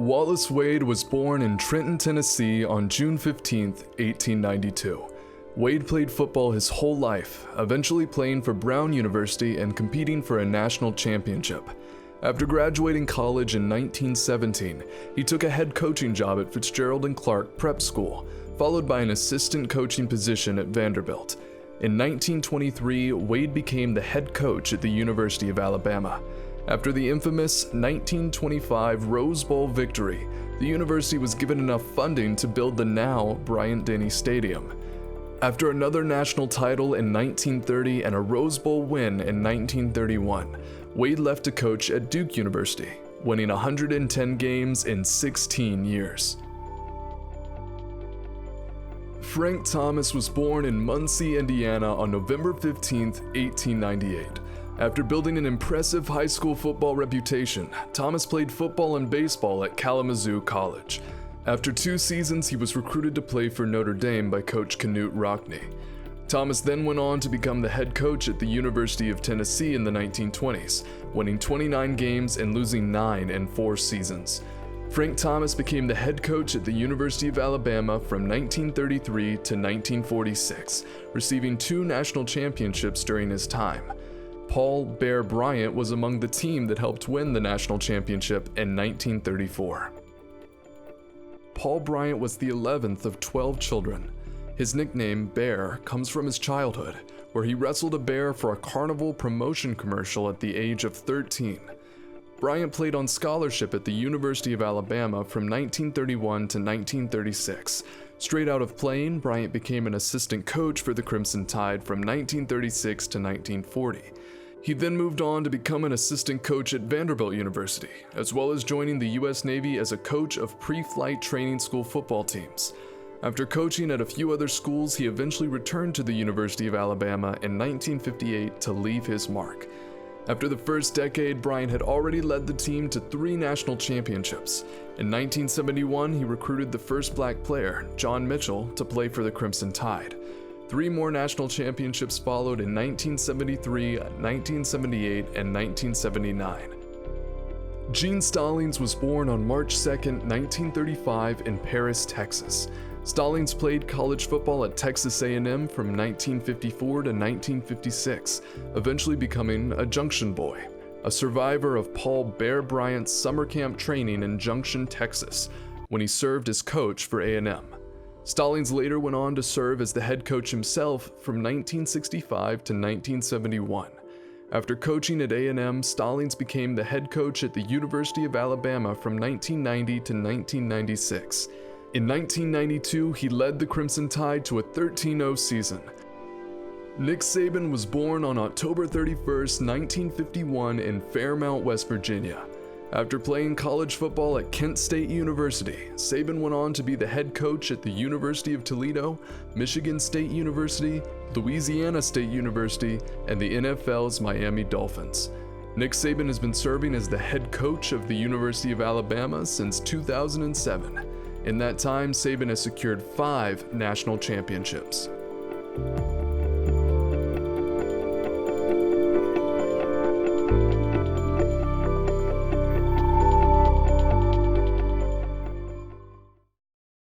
Wallace Wade was born in Trenton, Tennessee on June 15, 1892. Wade played football his whole life, eventually playing for Brown University and competing for a national championship. After graduating college in 1917, he took a head coaching job at Fitzgerald and Clark Prep School, followed by an assistant coaching position at Vanderbilt. In 1923, Wade became the head coach at the University of Alabama. After the infamous 1925 Rose Bowl victory, the university was given enough funding to build the now Bryant Stadium. After another national title in 1930 and a Rose Bowl win in 1931, Wade left to coach at Duke University, winning 110 games in 16 years. Frank Thomas was born in Muncie, Indiana on November 15, 1898. After building an impressive high school football reputation, Thomas played football and baseball at Kalamazoo College. After 2 seasons, he was recruited to play for Notre Dame by Coach Knute Rockne. Thomas then went on to become the head coach at the University of Tennessee in the 1920s, winning 29 games and losing 9 in 4 seasons. Frank Thomas became the head coach at the University of Alabama from 1933 to 1946, receiving 2 national championships during his time. Paul "Bear" Bryant was among the team that helped win the national championship in 1934. Paul Bryant was the 11th of 12 children. His nickname, Bear, comes from his childhood, where he wrestled a bear for a carnival promotion commercial at the age of 13. Bryant played on scholarship at the University of Alabama from 1931 to 1936. Straight out of playing, Bryant became an assistant coach for the Crimson Tide from 1936 to 1940. He then moved on to become an assistant coach at Vanderbilt University, as well as joining the U.S. Navy as a coach of pre-flight training school football teams. After coaching at a few other schools, he eventually returned to the University of Alabama in 1958 to leave his mark. After the first decade, Bryant had already led the team to 3 national championships. In 1971, he recruited the first black player, John Mitchell, to play for the Crimson Tide. 3 more national championships followed in 1973, 1978, and 1979. Gene Stallings was born on March 2, 1935 in Paris, Texas. Stallings played college football at Texas A&M from 1954 to 1956, eventually becoming a Junction boy, a survivor of Paul "Bear" Bryant's summer camp training in Junction, Texas, when he served as coach for A&M. Stallings later went on to serve as the head coach himself from 1965 to 1971. After coaching at A&M, Stallings became the head coach at the University of Alabama from 1990 to 1996. In 1992, he led the Crimson Tide to a 13-0 season. Nick Saban was born on October 31, 1951 in Fairmount, West Virginia. After playing college football at Kent State University, Saban went on to be the head coach at the University of Toledo, Michigan State University, Louisiana State University, and the NFL's Miami Dolphins. Nick Saban has been serving as the head coach of the University of Alabama since 2007. In that time, Saban has secured 5 national championships.